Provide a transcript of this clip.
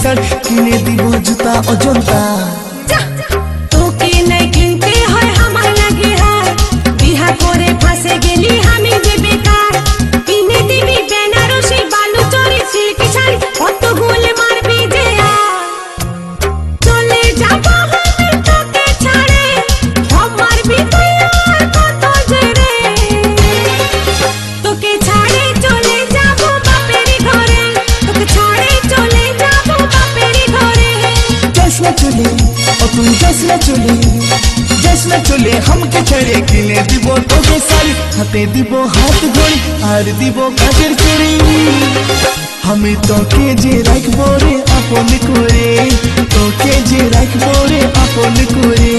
shirt কিনে দিব জুতা অজন্তা তোকে নাই কিনতে হয় আমার লাগে হার বিহা করে ফাঁসে গেলি আমি যে বেকার কিনে দিবি বেনারসি বালুচরি সিল্ক শাড়ি কত গোল মারবি যে চলে যাব আমি তোকে ছাড়ে আমার বিদায় আর কত জেরে তোকে ছাড়ে চলে যাব বাপের ঘরে তোকে ছাড়ে চলে যাব বাপের ঘরে যাস না চলে ও তুই যাস না চলে हमके छड़े किने দিব তোকে শাড়ি হাতে দিব হাত ঘড়ি আর দিব কাজের চুড়ি আমি তোকে যে রাখবো রে আপন করে তোকে যে রাখবো রে আপন করে